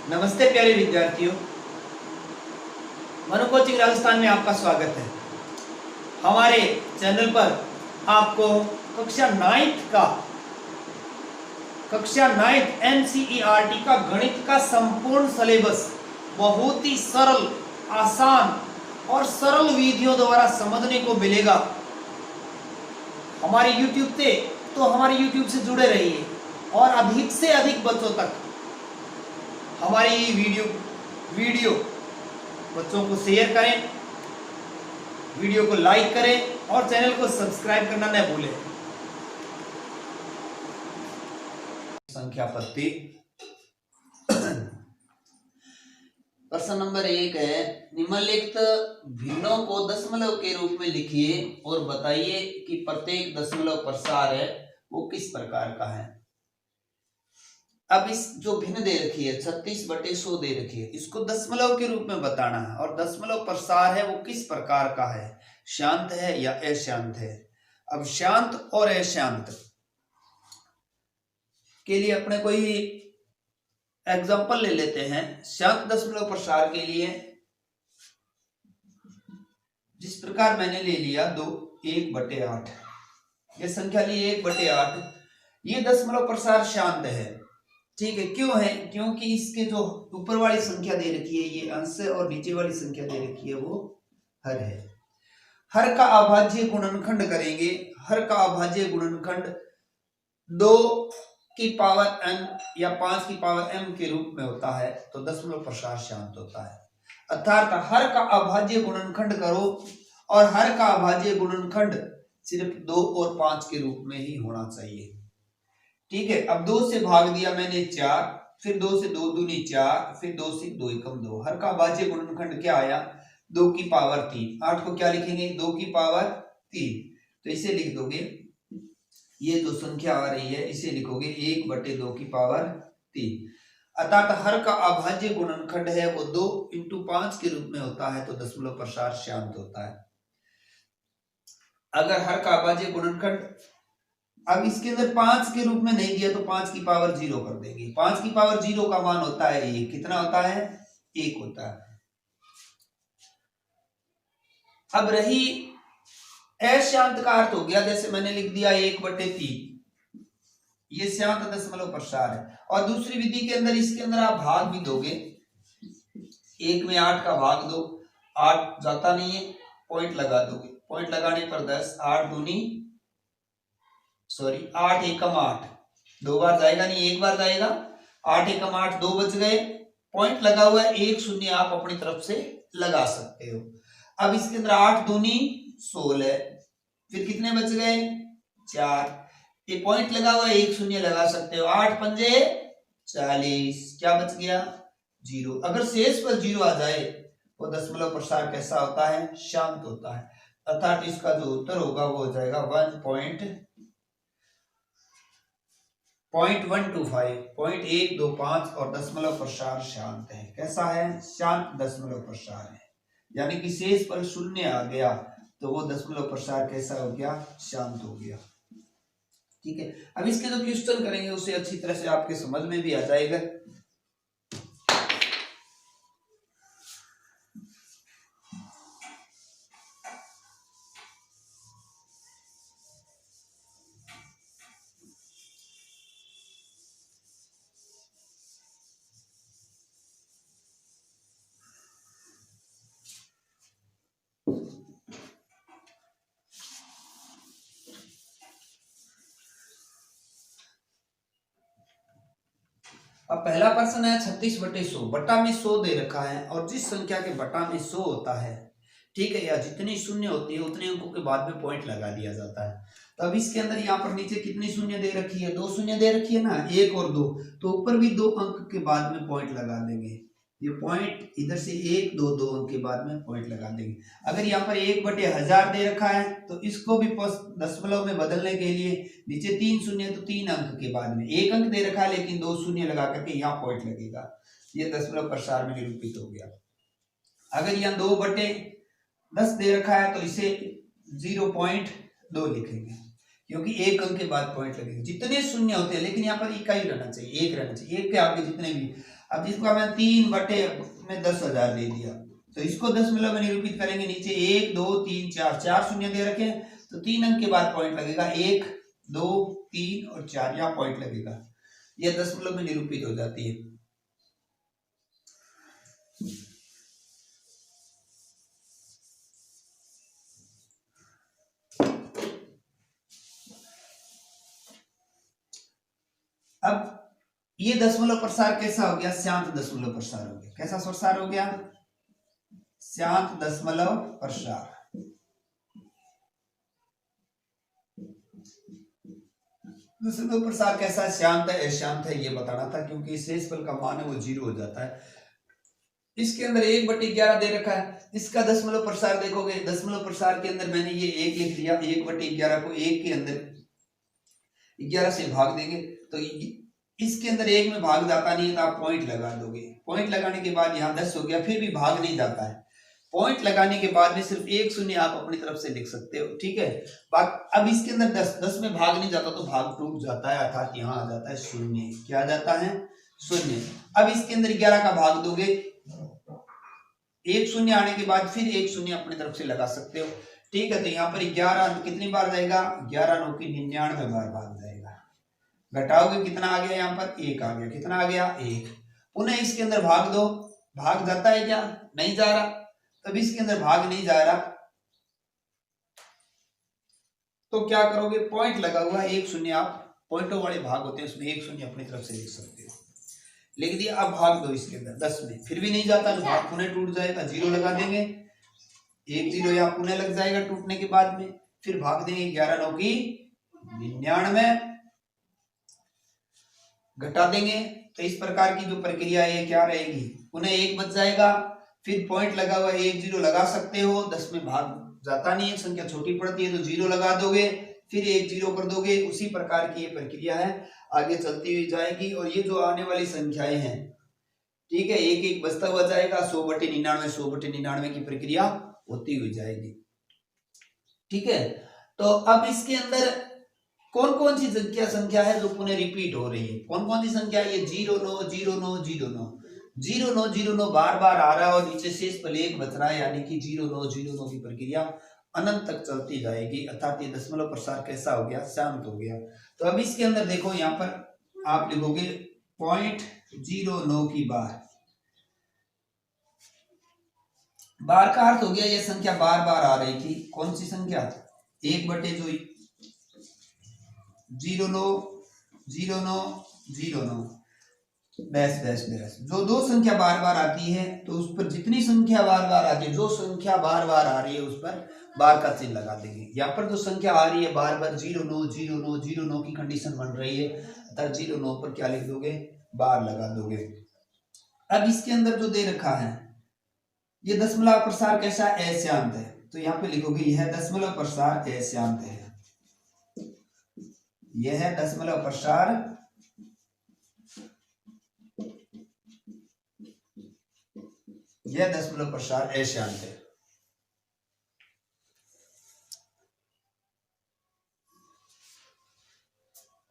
नमस्ते प्यारे विद्यार्थियों, मनु कोचिंग राजस्थान में आपका स्वागत है। हमारे चैनल पर आपको कक्षा 9th NCERT का गणित का संपूर्ण सिलेबस बहुत ही सरल, आसान और सरल विधियों द्वारा समझने को मिलेगा। हमारे YouTube से जुड़े रहिए और अधिक से अधिक बच्चों तक हमारी वीडियो बच्चों को शेयर करें, वीडियो को लाइक करें और चैनल को सब्सक्राइब करना न भूलें। संख्या पत्ती प्रश्न नंबर 1 है, निम्नलिखित भिन्नों को दशमलव के रूप में लिखिए और बताइए कि प्रत्येक दशमलव प्रसार है वो किस प्रकार का है। अब इस जो भिन्न दे रखी है 36/100 दे रखी है, इसको दशमलव के रूप में बताना है और दशमलव प्रसार है वो किस प्रकार का है, शांत है या अशांत है। अब शांत और अशांत के लिए अपने कोई एग्जांपल ले लेते हैं। शांत दशमलव प्रसार के लिए जिस प्रकार मैंने ले लिया 1/8, ये संख्या ली 1/8, ये दशमलव प्रसार शांत है। ठीक है, क्यों है? क्योंकि इसके जो ऊपर वाली संख्या दे रखी है ये अंश और नीचे वाली संख्या दे रखी है वो हर है। हर का अभाज्य गुणनखंड करेंगे, हर का अभाज्य गुणनखंड 2 की पावर n या 5 की पावर m के रूप में होता है तो दशमलव प्रसार शांत होता है। अर्थात हर का अभाज्य गुणनखंड करो और हर का अभाज्य गुणनखंड सिर्फ 2 और 5 के रूप में ही होना चाहिए। ठीक है, अब 2 से भाग दिया मैंने 4, फिर 2 से 2 दूनी 4, फिर 2 से 2 एकम 2। हर का अभाज्य गुणनखंड क्या आया? 2 की पावर 3। 8 को क्या लिखेंगे? 2 की पावर 3। तो इसे लिख दोगे, ये जो संख्या आ रही है इसे लिखोगे 1/2 की पावर 3। अर्थात हर का अभाज्य गुणनखंड है वो 2 × 5 के रूप में होता है तो दशमलव प्रसार शांत होता है। अगर हर का अभाज्य गुणनखंड अब इसके अंदर 5 के रूप में नहीं दिया तो 5 की पावर 0 कर देंगे। 5 की पावर 0 का मान होता है 1। कितना होता है? 1 होता है। अब रही अशांत का अर्थ हो गया, जैसे मैंने लिख दिया 1/3, ये शांत दशमलव प्रसार है। और दूसरी विधि के अंदर इसके अंदर आप भाग भी दोगे, 1 में 8 का भाग दो, 8 जाता नहीं है, पॉइंट लगा दोगे, पॉइंट लगाने पर 10, 8 एकम 8, 2 बार जाएगा नहीं, 1 बार जाएगा। 8 एकम 8, 2 बच गए, पॉइंट लगा हुआ है, 1 शून्य आप अपनी तरफ से लगा सकते हो। अब इसके अंदर 8 दूनी 16, फिर कितने बच गए? 4, ये पॉइंट लगा हुआ है, 1 शून्य लगा सकते हो। 8 पंजे 40, क्या बच गया? 0। अगर शेष पर 0 आ जाए वो दशमलव प्रसार कैसा होता है? शांत होता है। अर्थात इसका जो उत्तर होगा वो हो जाएगा 0.125 और दशमलव प्रसार शांत है। कैसा है? शांत दशमलव प्रसार है। यानी कि शेष पर 0 आ गया तो वो दशमलव प्रसार कैसा हो गया? शांत हो गया। ठीक है, अब इसके जो क्वेश्चन करेंगे उसे अच्छी तरह से आपके समझ में भी आ जाएगा। अब पहला प्रश्न है 36/100, बटा में 100 दे रखा है और जिस संख्या के बटा में 100 होता है, ठीक है, या जितनी शून्य होती है उतने अंकों के बाद में पॉइंट लगा दिया जाता है। तो अब इसके अंदर यहाँ पर नीचे कितनी शून्य दे रखी है? 2 शून्य दे रखी है ना, 1 और 2, तो ऊपर भी 2 अंक के बाद में पॉइंट लगा देंगे। ये पॉइंट इधर से 1 2 2 अंक के बाद में पॉइंट लगा देंगे। अगर यहाँ पर 1/1000 दे रखा है तो इसको भी दशमलव में बदलने के लिए नीचे 3 शून्य तो 3 अंक के बाद में 1 अंक दे रखा है लेकिन 2 शून्य लगा करके यहाँ पॉइंट लगेगा। ये दशमलव प्रसार में निरूपित हो गया। अगर यहाँ 2/10 दे रखा है तो इसे 0.2 लिखेंगे। क्योंकि एक अंक के बाद पॉइंट लगेगा। जितने शून्य होते हैं, लेकिन यहाँ पर इकाई रहना चाहिए, एक रहना चाहिए, एक के आगे जितने भी। अब जिसको मैं 3 बटे में 10,000 दे दिया, तो इसको दशमलव में निरूपित करेंगे। नीचे 1 2 3 4 4 शून्य दे रखे हैं, तो 3 अंक के बाद पॉइंट लगेगा, 1 2 3 और 4, यहाँ पॉइंट लगेगा। यह दशमलव में निरूपित हो जाती है। अब ये दशमलव प्रसार कैसा हो गया? शांत दशमलव प्रसार हो गया। कैसा प्रसार हो गया? शांत दशमलव प्रसार। दशमलव प्रसार कैसा? शांत है, अशांत है, ये बताना था, क्योंकि शेषफल का मान है वो 0 हो जाता है। इसके अंदर 1/11 दे रखा है। इसका दशमलव प्रसार देखोगे, दशमलव प्रसार के अंदर मैंने ये 1 लिख लिया। 1/11 को 1 के अंदर 11 से भाग देंगे, तो इसके अंदर 1 में भाग जाता नहीं है, तो आप पॉइंट लगा दोगे। पॉइंट लगाने के बाद यहाँ 10 हो गया, फिर भी भाग नहीं जाता है। पॉइंट लगाने के बाद में सिर्फ एक शून्य आप अपनी तरफ से लिख सकते हो, ठीक है। अब इसके अंदर 10 में भाग नहीं जाता, तो भाग टूट जाता है, अर्थात यहाँ आ जाता है शून्य। क्या आ जाता है? शून्य। अब इसके अंदर 11 का भाग दोगे, एक शून्य आने के बाद फिर एक शून्य अपनी तरफ से लगा सकते हो, ठीक है। तो यहाँ पर 11 कितनी बार जाएगा? 11 9 की 99 बार भाग जाएगा। घटाओगे कितना आ गया? यहाँ पर 1 आ गया। कितना आ गया? 1। पुनः इसके अंदर भाग दो, भाग जाता है क्या? नहीं जा रहा। तब इसके अंदर भाग नहीं जा रहा, तो क्या करोगे? पॉइंट लगा हुआ एक शून्य, आप पॉइंटों वाले भाग होते हैं, उसमें एक शून्य अपनी तरफ से लिख सकते हो। लिख दिया। अब भाग दो इसके अंदर 10 में, फिर भी नहीं जाता, तो भाग पुनः टूट जाएगा। 0 लगा देंगे, 1 0 यहाँ पुनः लग जाएगा टूटने के बाद में। फिर भाग देंगे 11 9 की 99, घटा देंगे। तो इस प्रकार की जो प्रक्रिया है क्या रहेगी? पुनः 1 बच जाएगा, फिर पॉइंट लगा हुआ 1 0 लगा सकते हो। 10 में भाग जाता नहीं है, संख्या छोटी पड़ती है, तो 0 लगा दोगे, फिर 1 0 कर दोगे। उसी प्रकार की ये प्रक्रिया है, आगे चलती हुई जाएगी। और ये जो आने वाली संख्याएं हैं, ठीक है, एक एक बचता हुआ जाएगा। 100/99 100/99 की प्रक्रिया होती हुई जाएगी, ठीक है। तो अब इसके अंदर कौन कौन सी संख्या है जो पुनः रिपीट हो रही है? कौन कौन सी संख्या है? ये 0 9 0 9 0 9 0 9 0 9 बार बार आ रहा है, और नीचे शेषफल 1 बच रहा है, यानी कि 0 9 0 9 की प्रक्रिया अनंत तक चलती जाएगी। अर्थात ये दशमलव प्रसार कैसा हो गया? शांत हो गया। तो अब इसके अंदर देखो, यहाँ पर आप लिखोगे 0.09 की बार। बार का अर्थ हो गया ये संख्या बार बार आ रही थी। कौन सी संख्या? 1/09 0 9 0 9 0 9 डैश डैश डैश। जो दो संख्या बार बार आती है, तो उस पर जितनी संख्या बार बार आती है, जो संख्या बार बार आ रही है, उस पर बार का चिन्ह लगा देंगे। यहाँ पर जो संख्या आ रही है बार बार 0 9 0 9 0 9 की कंडीशन बन रही है, अर्थात 0 9 पर क्या लिख दोगे? बार लगा दोगे। अब इसके अंदर जो दे रखा है, ये दशमलव प्रसार कैसा? अशांत है। तो यहाँ पे लिखोगे यह दशमलव प्रसार अशांत है। यह दशमलव प्रसार दशमलव प्रसार अशांत है।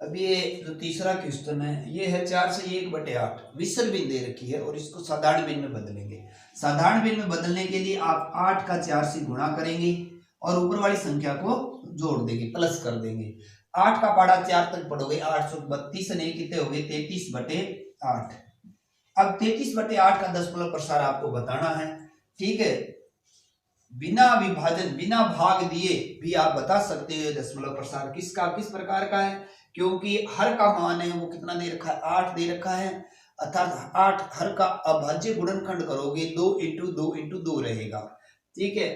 अब ये जो तीसरा क्वेश्चन है, ये है 4 से 1/8 विषम भिन्न दे रखी है, और इसको साधारण भिन्न में बदलेंगे। साधारण भिन्न में बदलने के लिए आप 8 का 4 से गुणा करेंगे, और ऊपर वाली संख्या को जोड़ देंगे, प्लस कर देंगे। 8 का पढ़ा 4 तक पढ़ोगे, 832 नहीं, कितने हो गए? 33/8। अब 33/8 का दशमलव प्रसार आपको बताना है, ठीक है। बिना विभाजन, बिना भाग दिए भी आप बता सकते हो दशमलव प्रसार किसका, किस प्रकार का है, क्योंकि हर का मान है वो कितना दे रखा है? 8 दे रखा है। अर्थात 8 हर का अभाज्य गुणनखंड करोगे 2 × 2 × 2 रहेगा, ठीक है।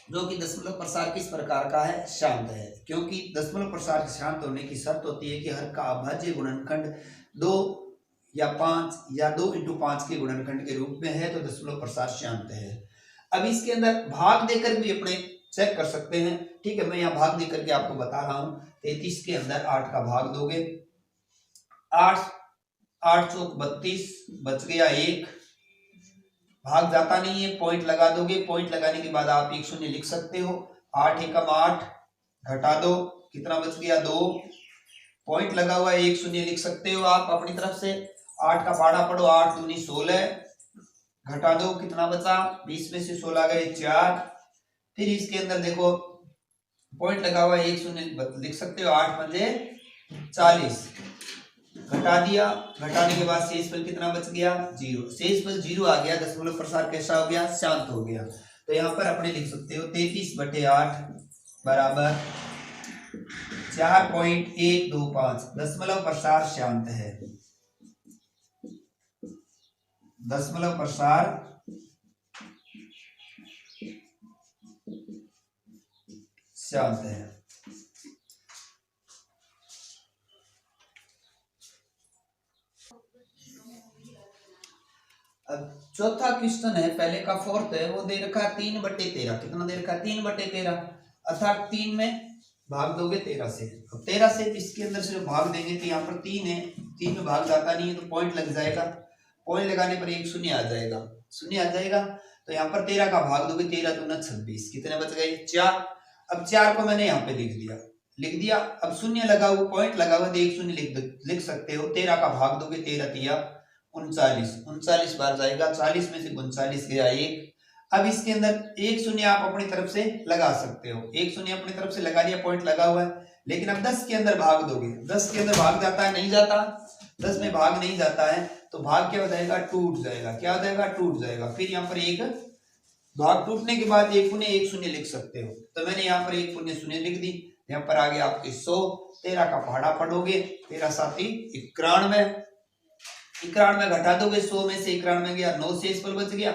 जो कि दशमलव प्रसार किस प्रकार का है? शांत है। क्योंकि दशमलव प्रसार शांत होने की शर्त होती है कि हर का अभाज्य गुणनखंड 2 या 5 या 2 × 5 के गुणनखंड के रूप में है, तो दशमलव प्रसार शांत है। अब इसके अंदर भाग देकर भी अपने चेक कर सकते हैं, ठीक है। मैं यहाँ भाग देकर के आपको बता रहा हूँ। 33 के अंदर 8 का भाग दोगे, 8 8 चौक 32, बच गया 1, भाग जाता नहीं है, पॉइंट लगा दोगे। पॉइंट लगाने के बाद आप 1 शून्य लिख सकते हो। 8 × 8 घटा दो, कितना बच गया 2, पॉइंट लगा हुआ है 1 शून्य लिख सकते हो आप अपनी तरफ से। 8 का पहाड़ा पढ़ो, 8 दूनी 16, घटा दो कितना बचा, 20 में से 16 गए 4। फिर इसके अंदर देखो पॉइंट लगा हुआ है 1 शून्य लिख सकते हो, 8 पंजे 40, घटा दिया, घटाने के बाद शेषफल कितना बच गया 0, शेषफल 0 आ गया, दशमलव प्रसार कैसा हो गया, शांत हो गया। तो यहाँ पर अपने लिख सकते हो 33/8 बराबर 4.125, दशमलव प्रसार शांत है, दशमलव प्रसार शांत है। अब चौथा क्वेश्चन है, पहले का फोर्थ है, वो दे रखा है 3/13, कितना दे रखा है 3/13, अर्थात 3 में भाग दोगे 13 से। अब 13 से इसके अंदर से भाग देंगे तो यहाँ पर 3 है, 3 में भाग जाता नहीं है तो पॉइंट लग जाएगा, पॉइंट लगाने पर 1 शून्य आ जाएगा, शून्य आ जाएगा। तो यहाँ पर 13 का भाग दोगे, 13 दूना 26, कितने बच गए 4। अब 4 को मैंने यहाँ पे लिख दिया। अब शून्य लगा हुआ, पॉइंट लगा हुआ, 1 शून्य लिख सकते हो। 13 का भाग दोगे, 13 तिया 39 बार जाएगा, 40 में से 39 गया 1। अब इसके अंदर 1 शून्य आप अपनी तरफ से लगा सकते हो, 1 शून्य अपनी तरफ से लगा दिया, पॉइंट लगा हुआ है। लेकिन अब 10 के अंदर भाग दोगे, 10 के अंदर भाग जाता है, नहीं जाता, 10 में भाग नहीं जाता है, तो भाग क्या हो जाएगा, टूट जाएगा। क्या हो जाएगा, टूट जाएगा। फिर यहाँ पर एक भाग टूटने के बाद 1 शून्य लिख सकते हो, तो मैंने यहाँ पर 1 शून्य लिख दी। यहाँ पर आगे आपके 100, 13 का पहाड़ा पढ़ोगे, 13 साथी 91, 91 घटा दोगे, 100 में से 91 गया, 9 शेषफल बच गया,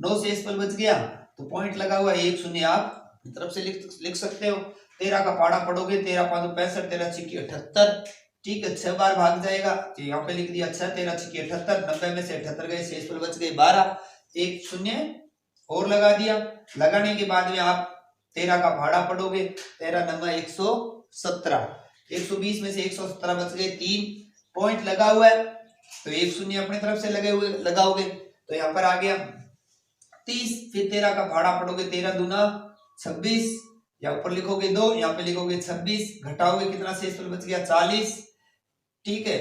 9 शेषफल बच गया, तो पॉइंट लगा हुआ 1 शून्य आप तरफ से लिख सकते हो। 13 का पहाड़ा पढ़ोगे, 13 5 65, 13 6 78, ठीक है, 6 बार भाग जाएगा, तो यहाँ पे लिख दिया 6, 13 6 78, 90 में से 78 गए, शेषफल बच गए 12, 1 शून्य और लगा दिया। लगाने के बाद में आप 13 का पहाड़ा पढ़ोगे, 13 9 117, 120 में से 117 बच गए 3, पॉइंट लगा हुआ है, तो 1 शून्य अपनी तरफ से लगाओगे, तो यहाँ पर आ गया 30। फिर 13 का भाड़ा पढ़ोगे, 13 दूना 26, या ऊपर लिखोगे 2, यहाँ पे लिखोगे 26, घटाओगे कितना शेषफल बच गया 40, ठीक है,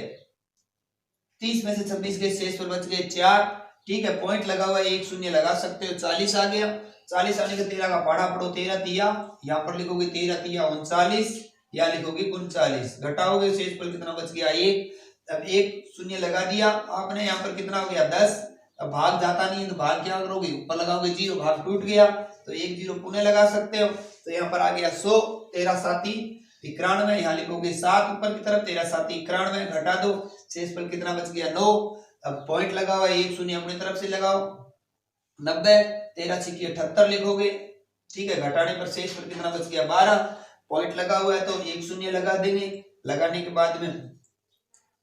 30 में से 26 गए, शेषफल बच गए 4, ठीक है, पॉइंट लगा हुआ है, 1 शून्य लगा सकते हो, 40 आ गया। 40 आने का 13 का भाड़ा पढ़ो, 13 तिया, यहाँ पर लिखोगे 13 तिया 39, या लिखोगे 39, घटाओगे शेषफल कितना बच गया 1। अब 1 शून्य लगा दिया आपने, यहाँ पर कितना हो गया 10। अब भाग जाता नहीं है तो भाग क्या करोगे, ऊपर लगाओगे 0, भाग टूट गया, तो 1 0 पुनः लगा सकते हो, तो यहाँ पर आ गया 100, 13 साथी 91, यहाँ लिखोगे 7 ऊपर की तरफ, 13 साथी 91, घटा दो, शेषफल कितना बच गया 9। अब पॉइंट लगा हुआ 1 शून्य अपनी तरफ से लगाओ, 90, 13 6 78 लिखोगे, ठीक है, घटाने पर शेषफल कितना बच गया 12, पॉइंट लगा हुआ है तो 1 शून्य लगा देंगे। लगाने के बाद में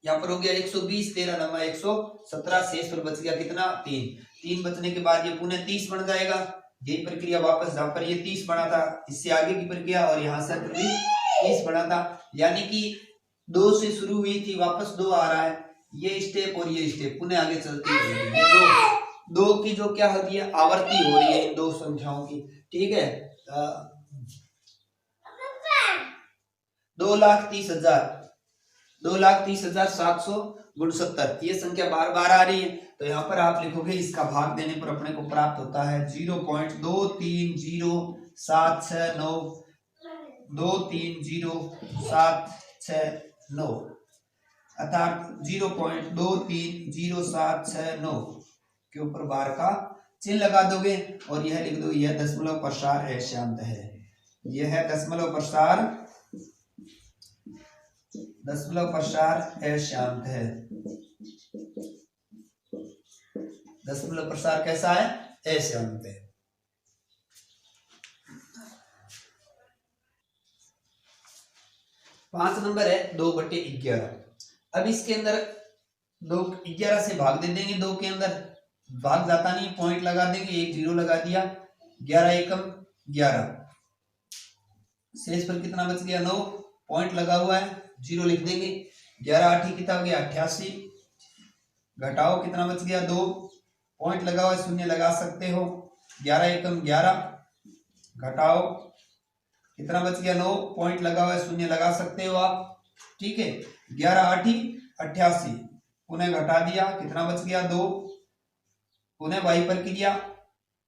यहाँ पर हो गया 120, 13 9 117, शेषफल बच गया कितना 3, 3 बचने के बाद ये पुनः 30 बन जाएगा। यही प्रक्रिया वापस, जहां पर ये 30 बना था, इससे आगे की प्रक्रिया, और यहाँ से भी 30 बना था, यानी कि 2 से शुरू हुई थी, वापस 2 आ रहा है, ये स्टेप और ये स्टेप पुनः आगे चलती है। दो की जो क्या होती है, आवर्ती हो रही है इन दो संख्याओं की, ठीक है। 2,30,769, ये संख्या बार बार आ रही है, तो यहाँ पर आप लिखोगे, इसका भाग देने पर अपने को प्राप्त होता है 0.230769, 230769, अर्थात 0.230769 के ऊपर बार का चिन्ह लगा दोगे, और यह लिख दो, यह दशमलव प्रसार अशांत है, यह दशमलव प्रसार अशांत है। दशमलव प्रसार कैसा है, अशांत है। पांच नंबर है 2/11। अब इसके अंदर 11 से भाग दे देंगे, 2 के अंदर भाग जाता नहीं, पॉइंट लगा देंगे, 1 0 लगा दिया, 11 एकम 11, शेषफल कितना बच गया 9, पॉइंट लगा हुआ है, 0 लिख देंगे, 11 8 कितना हो गया 88, घटाओ कितना बच गया 2, पॉइंट लगा हुआ है, शून्य लगा सकते हो, 11 एकम 11, घटाओ कितना बच गया 9, पॉइंट लगा हुआ है, शून्य लगा सकते हो आप। ठीक है, 11 8 88, पुनः घटा दिया, कितना बच गया 2, पुनः वाई प्रक्रिया,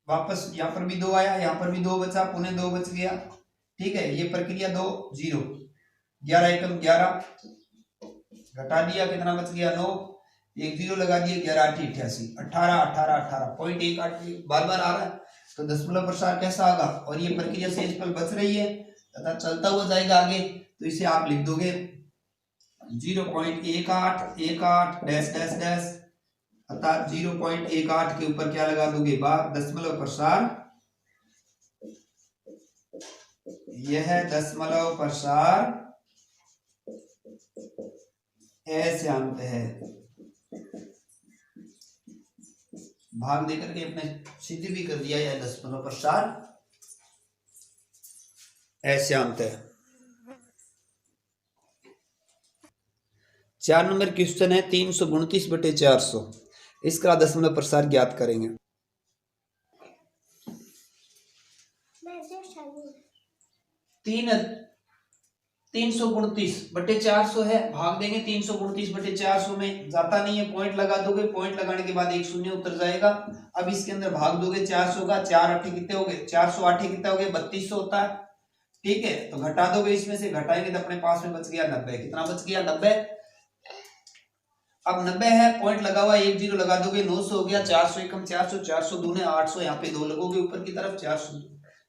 वापस यहाँ पर भी 2 आया, यहाँ पर भी 2 बचा, पुनः 2 बच गया। ठीक है, ये प्रक्रिया 2 0, 11 एकम 11, घटा दिया, कितना बच गया 9, एक 0 लगा दिए, 11 8 88, 18 18 18, पॉइंट 1 8 बार बार आ रहा है, तो दशमलव प्रसार कैसा आगा, और ये प्रक्रिया शेषफल बच रही है तथा चलता हुआ जाएगा आगे, तो इसे आप लिख दोगे 0.1818 डैश डैश डैश, अर्थात 0.18 के ऊपर क्या लगा दोगे, बार दशमलव प्रसार, यह दशमलव प्रसार अशांत है। भाग देकर के अपने सिद्ध भी कर दिया, यह दशमलव प्रसार अशांत है। 4 नंबर क्वेश्चन है 329/400, इसका दशमलव प्रसार ज्ञात करेंगे। 329/400 है, भाग देंगे 329/400 में, जाता नहीं है, पॉइंट लगा दोगे, पॉइंट लगाने के बाद एक शून्य उतर जाएगा। अब इसके अंदर भाग दोगे 400 का, 4 8 कितने हो गए, 408 कितना हो गया, 3200 होता है। ठीक है, तो घटा दोगे, इसमें से घटाएंगे तो अपने पास में बच गया 90, कितना बच गया 90। अब 90 है, पॉइंट लगा हुआ, 1 0 लगा दोगे, 900 हो गया, 400 एकम 400, 400 दूने 800, यहाँ पे 2 लगोगे ऊपर की तरफ, 400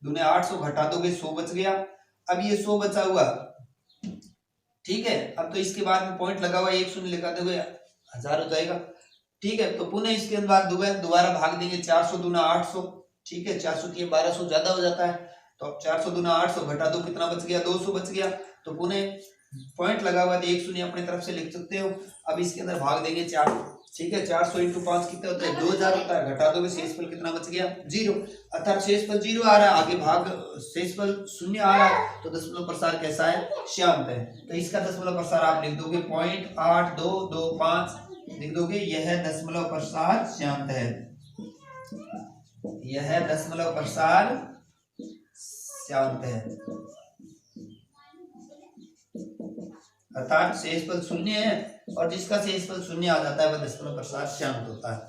दूने 800, घटा दोगे 100 बच गया। अब ये 100 बचा हुआ, ठीक है, अब तो इसके बाद में पॉइंट लगा हुआ, 1 शून्य लगा दोगे, 1000 हो जाएगा। ठीक है, तो पुनः इसके बाद दोबारा भाग देंगे, 400 दूना 800, ठीक है, 400 की 1200 ज्यादा हो जाता है, तो 400 दूना 800, घटा दो, कितना बच गया 200 बच गया। तो पुनः पॉइंट लगा हुआ, 1 शून्य अपनी तरफ से लिख सकते हो। अब इसके अंदर भाग देंगे 4, ठीक है, 400 × 5 कितना होता है, 2000 होता है, घटा दोगे, शेषफल कितना बच गया 0, अर्थात शेषफल 0 आ रहा है, आगे भाग शेषफल 0 आ रहा है, तो दशमलव प्रसार कैसा है, शांत है। तो इसका दशमलव प्रसार आप लिख दोगे 0.8225, लिख दोगे, यह दशमलव प्रसार शांत है, यह दशमलव प्रसार शांत है, अर्थात शेषफल 0 है, और जिसका शेषफल 0 आ जाता है वह दशमलव प्रसार शांत होता है।